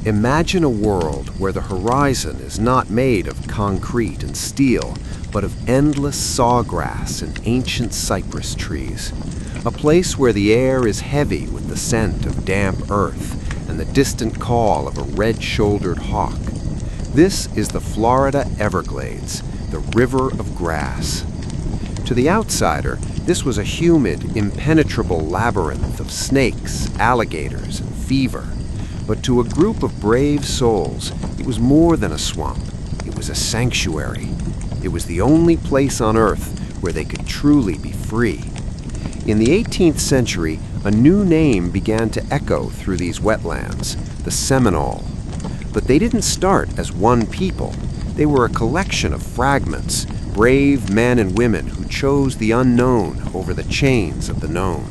Imagine a world where the horizon is not made of concrete and steel, but of endless sawgrass and ancient cypress trees. A place where the air is heavy with the scent of damp earth and the distant call of a red-shouldered hawk. This is the Florida Everglades, the river of grass. To the outsider, this was a humid, impenetrable labyrinth of snakes, alligators, and fever. But to a group of brave souls, it was more than a swamp. It was a sanctuary. It was the only place on Earth where they could truly be free. In the 18th century, a new name began to echo through these wetlands, the Seminole. But they didn't start as one people. They were a collection of fragments, brave men and women who chose the unknown over the chains of the known.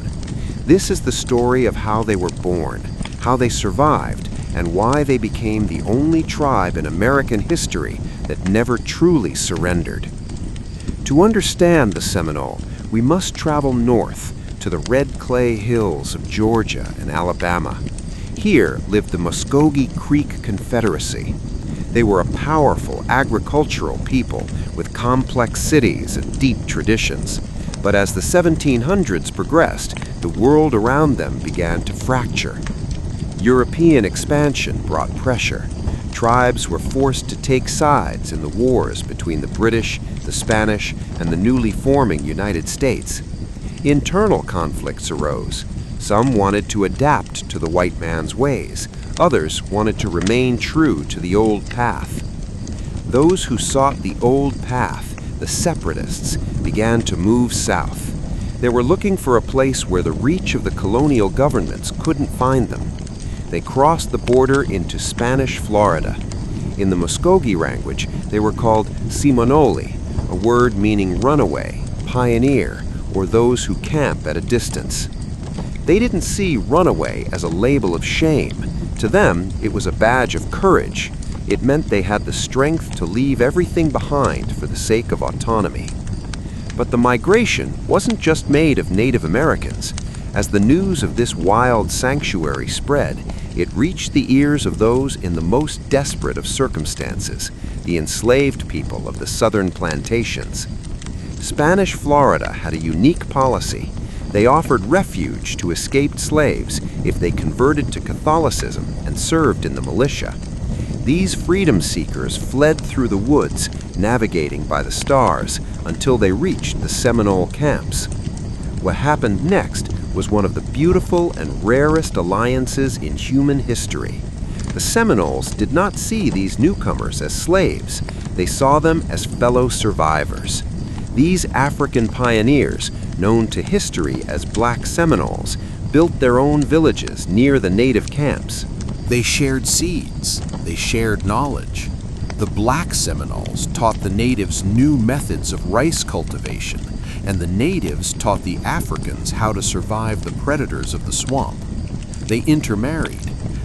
This is the story of how they were born, how they survived, and why they became the only tribe in American history that never truly surrendered. To understand the Seminole, we must travel north to the red clay hills of Georgia and Alabama. Here lived the Muskogee Creek Confederacy. They were a powerful agricultural people with complex cities and deep traditions. But as the 1700s progressed, the world around them began to fracture. European expansion brought pressure. Tribes were forced to take sides in the wars between the British, the Spanish, and the newly forming United States. Internal conflicts arose. Some wanted to adapt to the white man's ways. Others wanted to remain true to the old path. Those who sought the old path, the separatists, began to move south. They were looking for a place where the reach of the colonial governments couldn't find them. They crossed the border into Spanish Florida. In the Muskogee language, they were called Seminoles, a word meaning runaway, pioneer, or those who camp at a distance. They didn't see runaway as a label of shame. To them, it was a badge of courage. It meant they had the strength to leave everything behind for the sake of autonomy. But the migration wasn't just made of Native Americans. As the news of this wild sanctuary spread, it reached the ears of those in the most desperate of circumstances, the enslaved people of the southern plantations. Spanish Florida had a unique policy. They offered refuge to escaped slaves if they converted to Catholicism and served in the militia. These freedom seekers fled through the woods, navigating by the stars, until they reached the Seminole camps. What happened next was one of the beautiful and rarest alliances in human history. The Seminoles did not see these newcomers as slaves. They saw them as fellow survivors. These African pioneers, known to history as Black Seminoles, built their own villages near the native camps. They shared seeds. They shared knowledge. The Black Seminoles taught the natives new methods of rice cultivation, and the natives taught the Africans how to survive the predators of the swamp. They intermarried.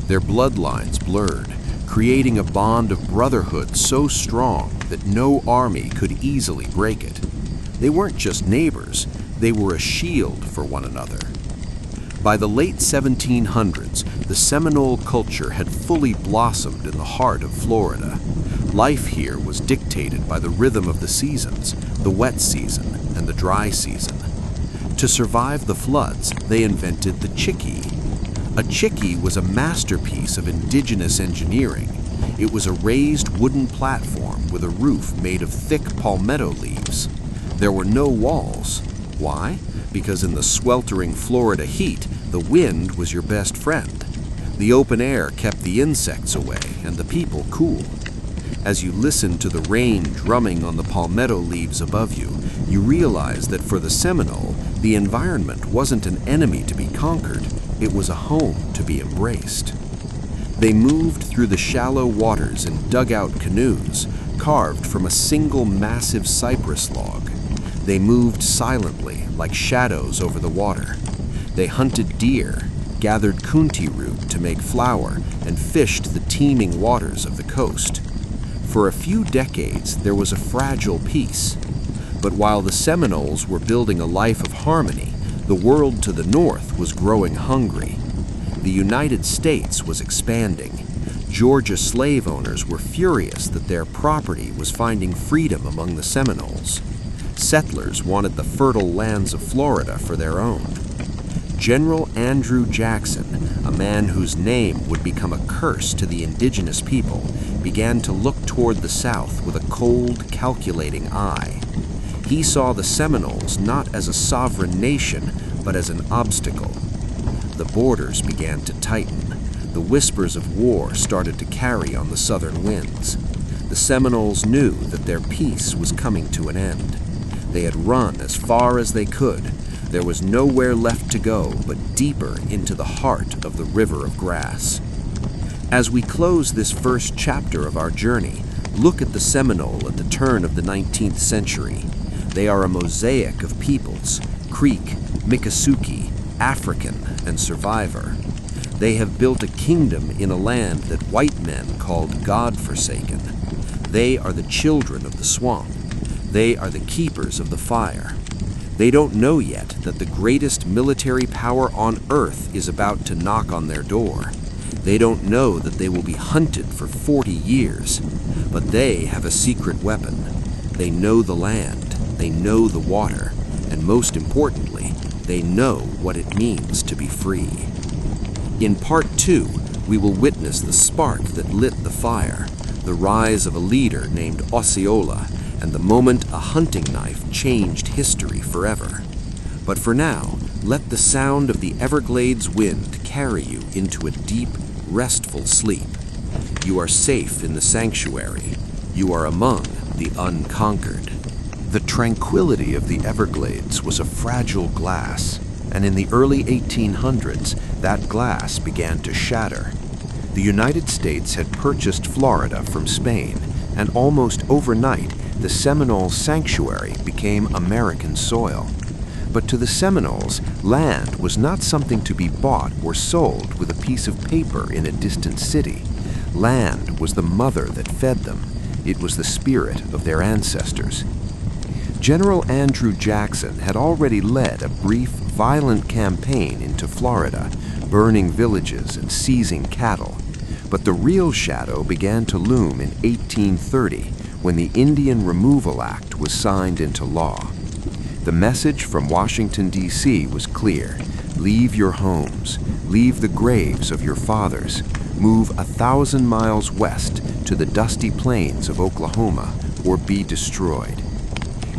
Their bloodlines blurred, creating a bond of brotherhood so strong that no army could easily break it. They weren't just neighbors, they were a shield for one another. By the late 1700s, the Seminole culture had fully blossomed in the heart of Florida. Life here was dictated by the rhythm of the seasons, the wet season and the dry season. To survive the floods, they invented the chickee. A chickee was a masterpiece of indigenous engineering. It was a raised wooden platform with a roof made of thick palmetto leaves. There were no walls. Why? Because in the sweltering Florida heat, the wind was your best friend. The open air kept the insects away and the people cool. As you listened to the rain drumming on the palmetto leaves above you, you realized that for the Seminole, the environment wasn't an enemy to be conquered, it was a home to be embraced. They moved through the shallow waters in dugout canoes, carved from a single massive cypress log. They moved silently, like shadows over the water. They hunted deer, gathered kunti root to make flour, and fished the teeming waters of the coast. For a few decades, there was a fragile peace. But while the Seminoles were building a life of harmony, the world to the north was growing hungry. The United States was expanding. Georgia slave owners were furious that their property was finding freedom among the Seminoles. Settlers wanted the fertile lands of Florida for their own. General Andrew Jackson, a man whose name would become a curse to the indigenous people, began to look toward the south with a cold, calculating eye. He saw the Seminoles not as a sovereign nation, but as an obstacle. The borders began to tighten. The whispers of war started to carry on the southern winds. The Seminoles knew that their peace was coming to an end. They had run as far as they could. There was nowhere left to go but deeper into the heart of the river of grass. As we close this first chapter of our journey, look at the Seminole at the turn of the 19th century. They are a mosaic of peoples: Creek, Miccosukee, African, and survivor. They have built a kingdom in a land that white men called God-forsaken. They are the children of the swamp. They are the keepers of the fire. They don't know yet that the greatest military power on earth is about to knock on their door. They don't know that they will be hunted for 40 years. But they have a secret weapon. They know the land, they know the water, and most importantly, they know what it means to be free. In Part 2, we will witness the spark that lit the fire, the rise of a leader named Osceola, and the moment a hunting knife changed history forever. But for now, let the sound of the Everglades wind carry you into a deep, restful sleep. You are safe in the sanctuary. You are among the unconquered. The tranquility of the Everglades was a fragile glass, and in the early 1800s, that glass began to shatter. The United States had purchased Florida from Spain, and almost overnight, the Seminole sanctuary became American soil. But to the Seminoles, land was not something to be bought or sold with a piece of paper in a distant city. Land was the mother that fed them. It was the spirit of their ancestors. General Andrew Jackson had already led a brief, violent campaign into Florida, burning villages and seizing cattle. But the real shadow began to loom in 1830, when the Indian Removal Act was signed into law. The message from Washington, D.C. was clear: leave your homes, leave the graves of your fathers, move 1,000 miles west to the dusty plains of Oklahoma, or be destroyed.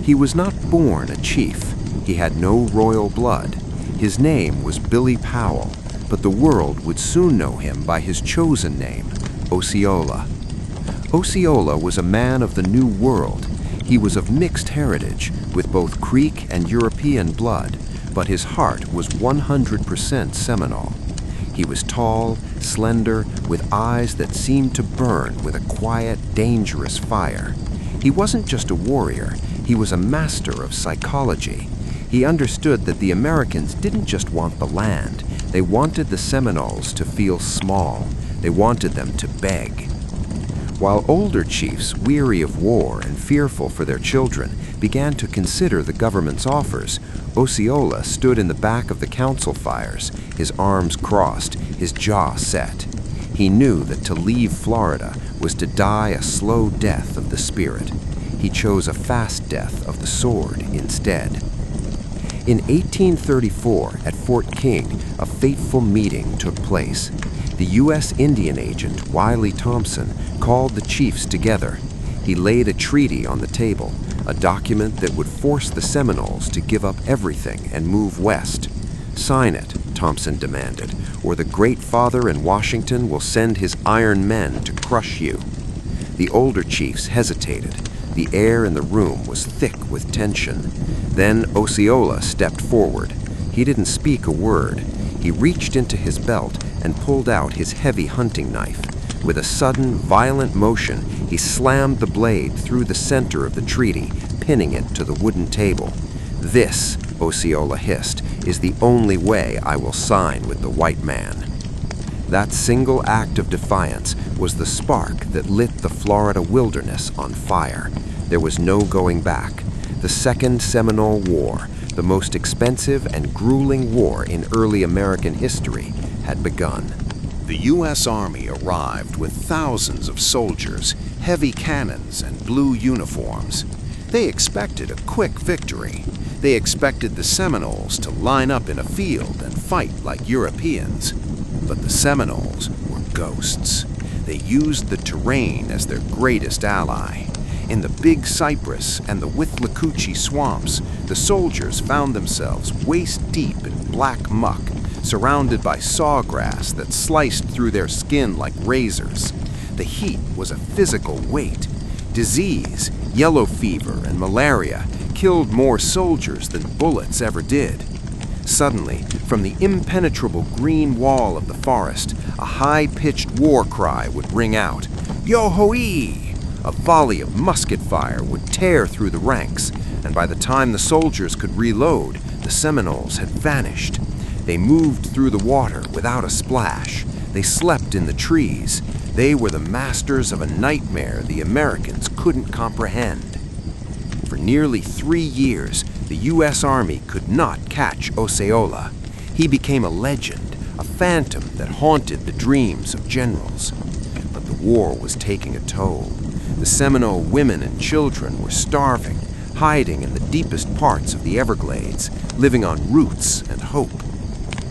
He was not born a chief. He had no royal blood. His name was Billy Powell, but the world would soon know him by his chosen name, Osceola. Osceola was a man of the New World. He was of mixed heritage, with both Creek and European blood, but his heart was 100% Seminole. He was tall, slender, with eyes that seemed to burn with a quiet, dangerous fire. He wasn't just a warrior, he was a master of psychology. He understood that the Americans didn't just want the land, they wanted the Seminoles to feel small. They wanted them to beg. While older chiefs, weary of war and fearful for their children, began to consider the government's offers, Osceola stood in the back of the council fires, his arms crossed, his jaw set. He knew that to leave Florida was to die a slow death of the spirit. He chose a fast death of the sword instead. In 1834, at Fort King, a fateful meeting took place. The U.S. Indian agent, Wiley Thompson, called the chiefs together. He laid a treaty on the table, a document that would force the Seminoles to give up everything and move west. Sign it, Thompson demanded, or the Great Father in Washington will send his iron men to crush you. The older chiefs hesitated. The air in the room was thick with tension. Then Osceola stepped forward. He didn't speak a word. He reached into his belt and pulled out his heavy hunting knife. With a sudden, violent motion, he slammed the blade through the center of the treaty, pinning it to the wooden table. "This," Osceola hissed, "is the only way I will sign with the white man." That single act of defiance was the spark that lit the Florida wilderness on fire. There was no going back. The Second Seminole War, the most expensive and grueling war in early American history, had begun. The U.S. Army arrived with thousands of soldiers, heavy cannons, and blue uniforms. They expected a quick victory. They expected the Seminoles to line up in a field and fight like Europeans. But the Seminoles were ghosts. They used the terrain as their greatest ally. In the Big Cypress and the Withlacoochee swamps, the soldiers found themselves waist-deep in black muck, surrounded by sawgrass that sliced through their skin like razors. The heat was a physical weight. Disease, yellow fever, and malaria killed more soldiers than bullets ever did. Suddenly, from the impenetrable green wall of the forest, a high-pitched war cry would ring out, "Yo-ho-ee!" A volley of musket fire would tear through the ranks, and by the time the soldiers could reload, the Seminoles had vanished. They moved through the water without a splash. They slept in the trees. They were the masters of a nightmare the Americans couldn't comprehend. For nearly 3 years, the U.S. Army could not catch Osceola. He became a legend, a phantom that haunted the dreams of generals. But the war was taking a toll. The Seminole women and children were starving, hiding in the deepest parts of the Everglades, living on roots and hope.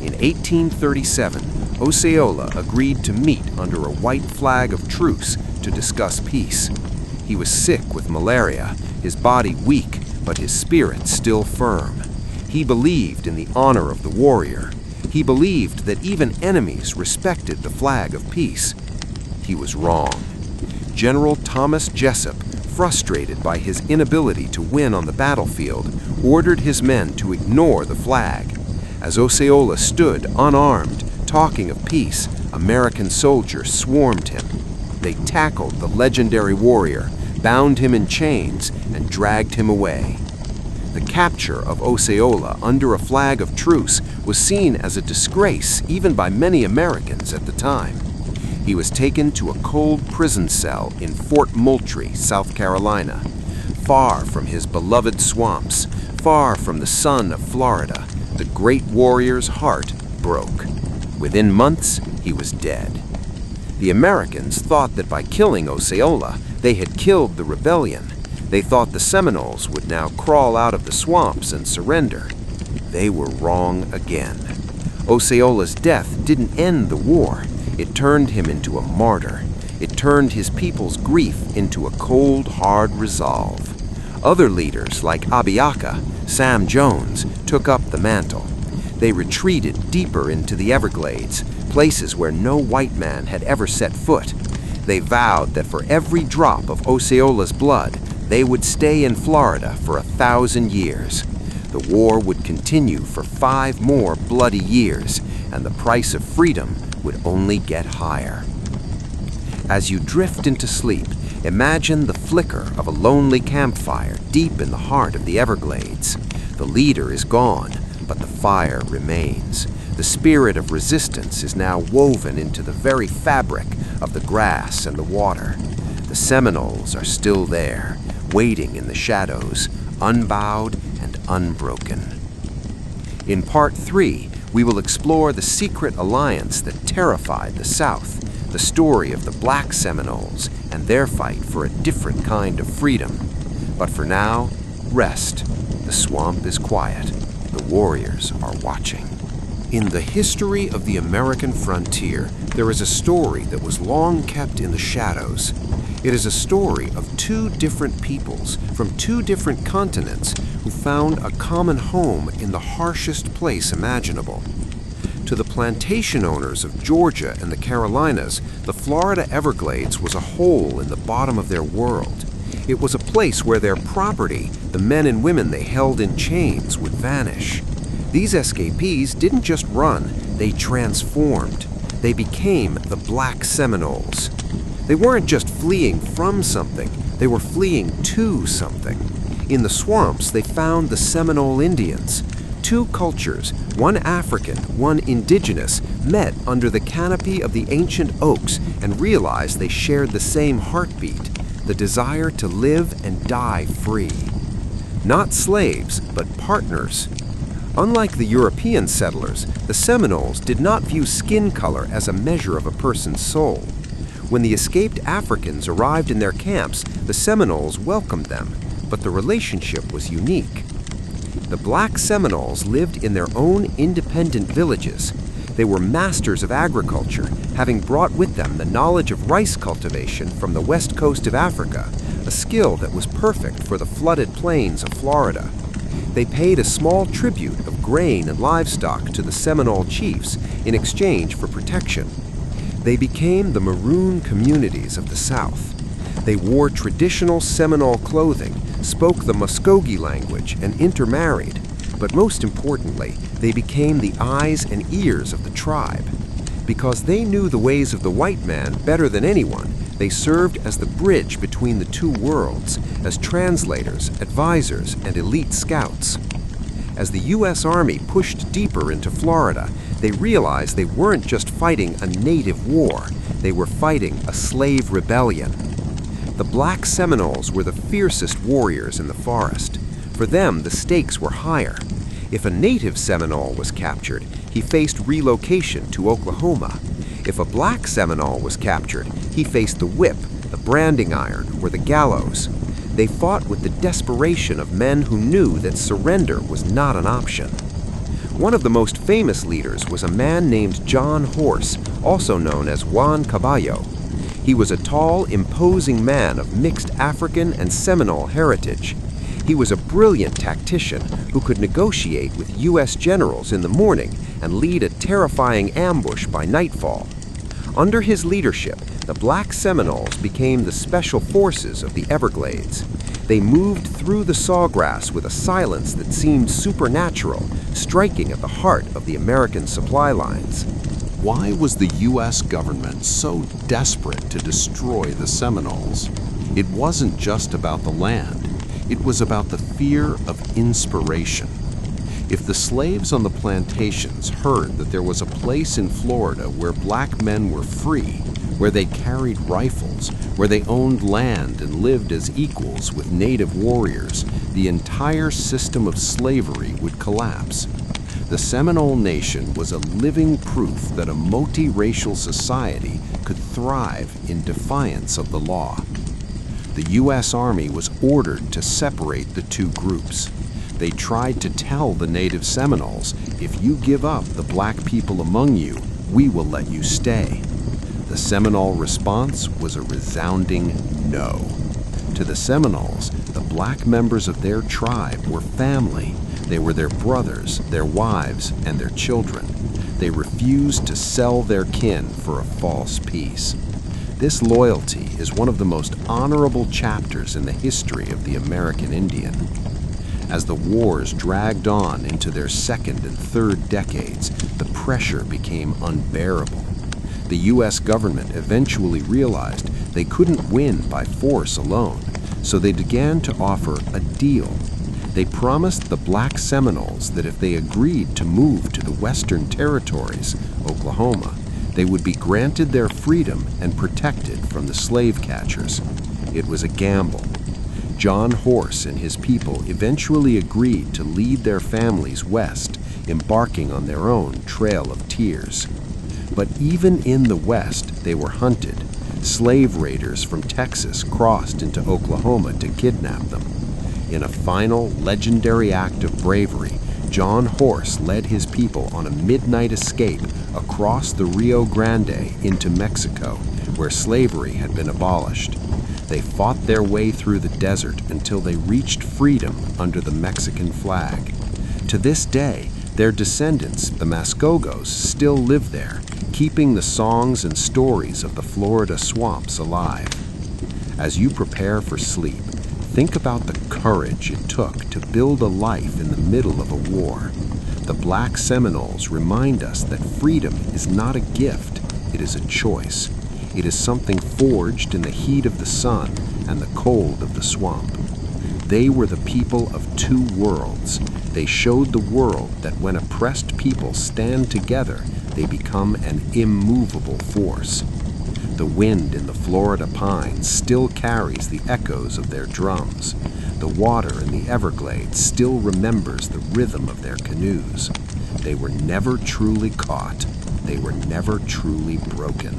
In 1837, Osceola agreed to meet under a white flag of truce to discuss peace. He was sick with malaria, his body weak, but his spirit still firm. He believed in the honor of the warrior. He believed that even enemies respected the flag of peace. He was wrong. General Thomas Jessup, frustrated by his inability to win on the battlefield, ordered his men to ignore the flag. As Osceola stood unarmed, talking of peace, American soldiers swarmed him. They tackled the legendary warrior, bound him in chains, and dragged him away. The capture of Osceola under a flag of truce was seen as a disgrace even by many Americans at the time. He was taken to a cold prison cell in Fort Moultrie, South Carolina. Far from his beloved swamps, far from the sun of Florida, the great warrior's heart broke. Within months, he was dead. The Americans thought that by killing Osceola, they had killed the rebellion. They thought the Seminoles would now crawl out of the swamps and surrender. They were wrong again. Osceola's death didn't end the war. It turned him into a martyr. It turned his people's grief into a cold, hard resolve. Other leaders like Abiaka, Sam Jones, took up the mantle. They retreated deeper into the Everglades, places where no white man had ever set foot. They vowed that for every drop of Osceola's blood, they would stay in Florida for 1,000 years. The war would continue for 5 more bloody years, and the price of freedom would only get higher. As you drift into sleep, imagine the flicker of a lonely campfire deep in the heart of the Everglades. The leader is gone, but the fire remains. The spirit of resistance is now woven into the very fabric of the grass and the water. The Seminoles are still there, waiting in the shadows, unbowed and unbroken. In Part 3, we will explore the secret alliance that terrified the South, the story of the Black Seminoles and their fight for a different kind of freedom. But for now, rest. The swamp is quiet. The warriors are watching. In the history of the American frontier, there is a story that was long kept in the shadows. It is a story of 2 different peoples from 2 different continents who found a common home in the harshest place imaginable. To the plantation owners of Georgia and the Carolinas, the Florida Everglades was a hole in the bottom of their world. It was a place where their property, the men and women they held in chains, would vanish. These escapees didn't just run, they transformed. They became the Black Seminoles. They weren't just fleeing from something, they were fleeing to something. In the swamps, they found the Seminole Indians. 2 cultures, one African, one indigenous, met under the canopy of the ancient oaks and realized they shared the same heartbeat, the desire to live and die free. Not slaves, but partners. Unlike the European settlers, the Seminoles did not view skin color as a measure of a person's soul. When the escaped Africans arrived in their camps, the Seminoles welcomed them, but the relationship was unique. The black Seminoles lived in their own independent villages. They were masters of agriculture, having brought with them the knowledge of rice cultivation from the west coast of Africa, a skill that was perfect for the flooded plains of Florida. They paid a small tribute of grain and livestock to the Seminole chiefs in exchange for protection. They became the maroon communities of the South. They wore traditional Seminole clothing, spoke the Muskogee language, and intermarried. But most importantly, they became the eyes and ears of the tribe. Because they knew the ways of the white man better than anyone, they served as the bridge between the two worlds, as translators, advisors, and elite scouts. As the U.S. Army pushed deeper into Florida, they realized they weren't just fighting a native war, they were fighting a slave rebellion. The black Seminoles were the fiercest warriors in the forest. For them, the stakes were higher. If a native Seminole was captured, he faced relocation to Oklahoma. If a black Seminole was captured, he faced the whip, the branding iron, or the gallows. They fought with the desperation of men who knew that surrender was not an option. One of the most famous leaders was a man named John Horse, also known as Juan Caballo. He was a tall, imposing man of mixed African and Seminole heritage. He was a brilliant tactician who could negotiate with U.S. generals in the morning and lead a terrifying ambush by nightfall. Under his leadership, the black Seminoles became the special forces of the Everglades. They moved through the sawgrass with a silence that seemed supernatural, striking at the heart of the American supply lines. Why was the U.S. government so desperate to destroy the Seminoles? It wasn't just about the land. It was about the fear of inspiration. If the slaves on the plantations heard that there was a place in Florida where black men were free, where they carried rifles, where they owned land and lived as equals with native warriors, the entire system of slavery would collapse. The Seminole Nation was a living proof that a multiracial society could thrive in defiance of the law. The U.S. Army was ordered to separate the two groups. They tried to tell the native Seminoles, if you give up the black people among you, we will let you stay. The Seminole response was a resounding no. To the Seminoles, the black members of their tribe were family. They were their brothers, their wives, and their children. They refused to sell their kin for a false peace. This loyalty is one of the most honorable chapters in the history of the American Indian. As the wars dragged on into their second and third decades, the pressure became unbearable. The U.S. government eventually realized they couldn't win by force alone, so they began to offer a deal. They promised the black Seminoles that if they agreed to move to the Western Territories, Oklahoma, they would be granted their freedom and protected from the slave catchers. It was a gamble. John Horse and his people eventually agreed to lead their families west, embarking on their own Trail of Tears. But even in the West, they were hunted. Slave raiders from Texas crossed into Oklahoma to kidnap them. In a final, legendary act of bravery, John Horse led his people on a midnight escape across the Rio Grande into Mexico, where slavery had been abolished. They fought their way through the desert until they reached freedom under the Mexican flag. To this day, their descendants, the Muskogos, still live there, keeping the songs and stories of the Florida swamps alive. As you prepare for sleep, think about the courage it took to build a life in the middle of a war. The black Seminoles remind us that freedom is not a gift, it is a choice. It is something forged in the heat of the sun and the cold of the swamp. They were the people of two worlds. They showed the world that when oppressed people stand together, they become an immovable force. The wind in the Florida pines still carries the echoes of their drums. the water in the Everglades still remembers the rhythm of their canoes. They were never truly caught. They were never truly broken.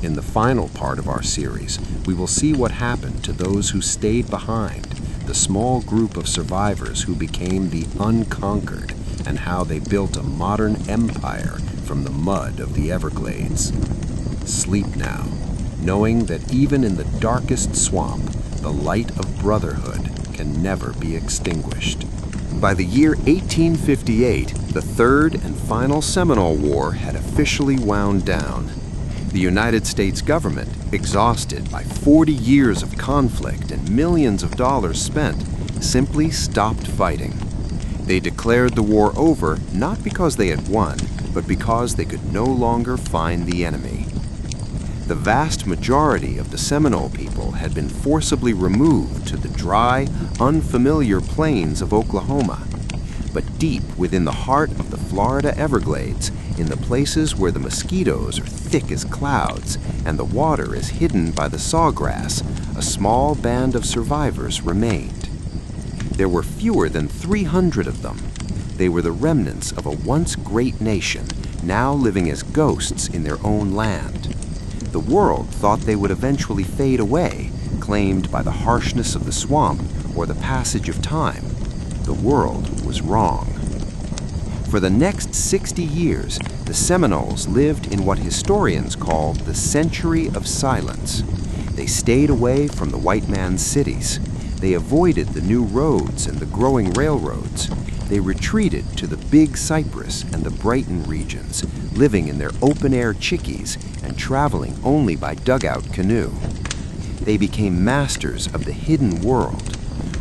In the final part of our series, we will see what happened to those who stayed behind, the small group of survivors who became the Unconquered, and how they built a modern empire from the mud of the Everglades. Sleep now, knowing that even in the darkest swamp, the light of brotherhood can never be extinguished. By the year 1858, the third and final Seminole War had officially wound down. The United States government, exhausted by 40 years of conflict and millions of dollars spent, simply stopped fighting. They declared the war over not because they had won, but because they could no longer find the enemy. The vast majority of the Seminole people had been forcibly removed to the dry, unfamiliar plains of Oklahoma. But deep within the heart of the Florida Everglades, in the places where the mosquitoes are thick as clouds and the water is hidden by the sawgrass, a small band of survivors remained. There were fewer than 300 of them. They were the remnants of a once great nation, now living as ghosts in their own land. The world thought they would eventually fade away, claimed by the harshness of the swamp or the passage of time. The world was wrong. For the next 60 years, the Seminoles lived in what historians call the Century of Silence. They stayed away from the white man's cities. They avoided the new roads and the growing railroads. They retreated to the Big Cypress and the Brighton regions, living in their open-air chickees and traveling only by dugout canoe. They became masters of the hidden world.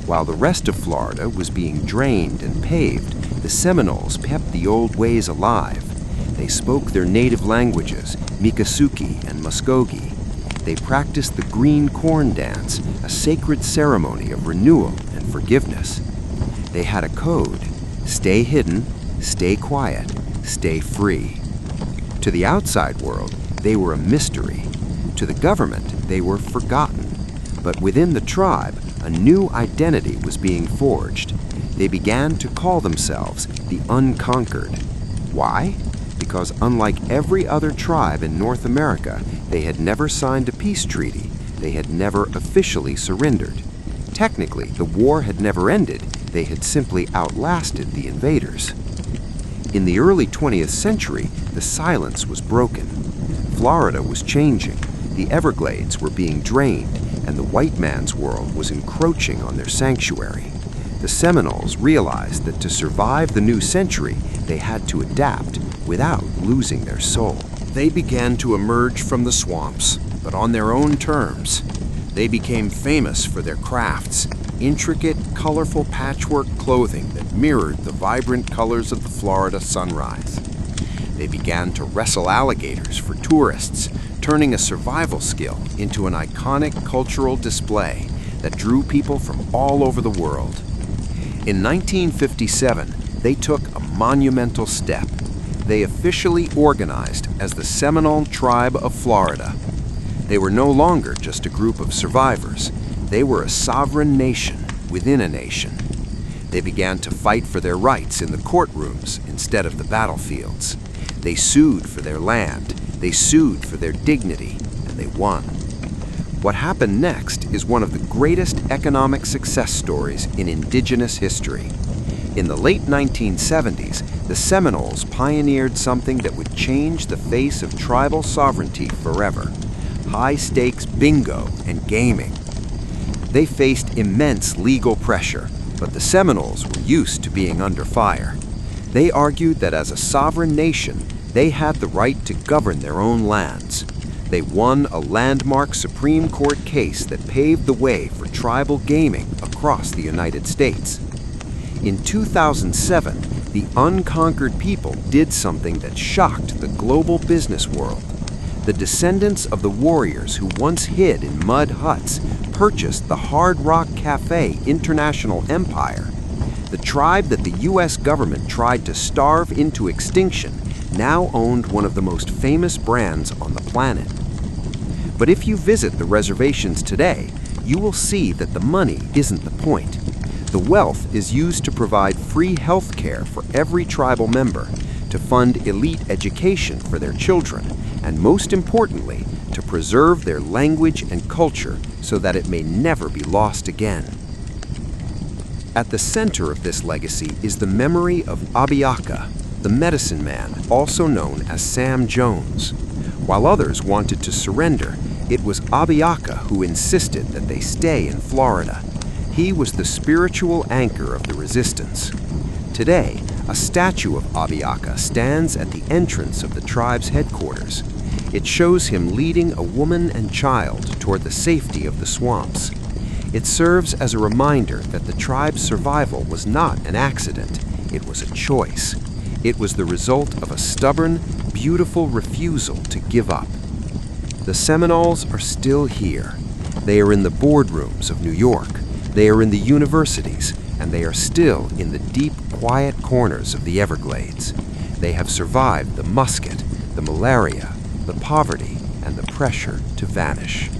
While the rest of Florida was being drained and paved, the Seminoles kept the old ways alive. They spoke their native languages, Miccosukee and Muskogee. They practiced the green corn dance, a sacred ceremony of renewal and forgiveness. They had a code: stay hidden, stay quiet, stay free. To the outside world, they were a mystery. To the government, they were forgotten. But within the tribe, a new identity was being forged. They began to call themselves the Unconquered. Why? Because unlike every other tribe in North America, they had never signed a peace treaty. They had never officially surrendered. Technically, the war had never ended. They had simply outlasted the invaders. In the early 20th century, the silence was broken. Florida was changing. The Everglades were being drained, and the white man's world was encroaching on their sanctuary. The Seminoles realized that to survive the new century, they had to adapt without losing their soul. They began to emerge from the swamps, but on their own terms. They became famous for their crafts, intricate, colorful patchwork clothing that mirrored the vibrant colors of the Florida sunrise. They began to wrestle alligators for tourists, turning a survival skill into an iconic cultural display that drew people from all over the world. In 1957, they took a monumental step. They officially organized as the Seminole Tribe of Florida. They were no longer just a group of survivors. They were a sovereign nation within a nation. They began to fight for their rights in the courtrooms instead of the battlefields. They sued for their land. They sued for their dignity, and they won. What happened next is one of the greatest economic success stories in indigenous history. In the late 1970s, the Seminoles pioneered something that would change the face of tribal sovereignty forever: high-stakes bingo and gaming. They faced immense legal pressure, but the Seminoles were used to being under fire. They argued that as a sovereign nation, they had the right to govern their own lands. They won a landmark Supreme Court case that paved the way for tribal gaming across the United States. In 2007, the Unconquered people did something that shocked the global business world. The descendants of the warriors who once hid in mud huts purchased the Hard Rock Cafe International Empire. The tribe that the U.S. government tried to starve into extinction now owned one of the most famous brands on the planet. But if you visit the reservations today, you will see that the money isn't the point. The wealth is used to provide free health care for every tribal member, to fund elite education for their children, and most importantly, to preserve their language and culture so that it may never be lost again. At the center of this legacy is the memory of Abiaka, the medicine man, also known as Sam Jones. While others wanted to surrender, it was Abiaka who insisted that they stay in Florida. He was the spiritual anchor of the resistance. Today, a statue of Abiaka stands at the entrance of the tribe's headquarters. It shows him leading a woman and child toward the safety of the swamps. It serves as a reminder that the tribe's survival was not an accident, it was a choice. It was the result of a stubborn, beautiful refusal to give up. The Seminoles are still here. They are in the boardrooms of New York. They are in the universities, and they are still in the deep, quiet corners of the Everglades. They have survived the musket, the malaria, the poverty, and the pressure to vanish.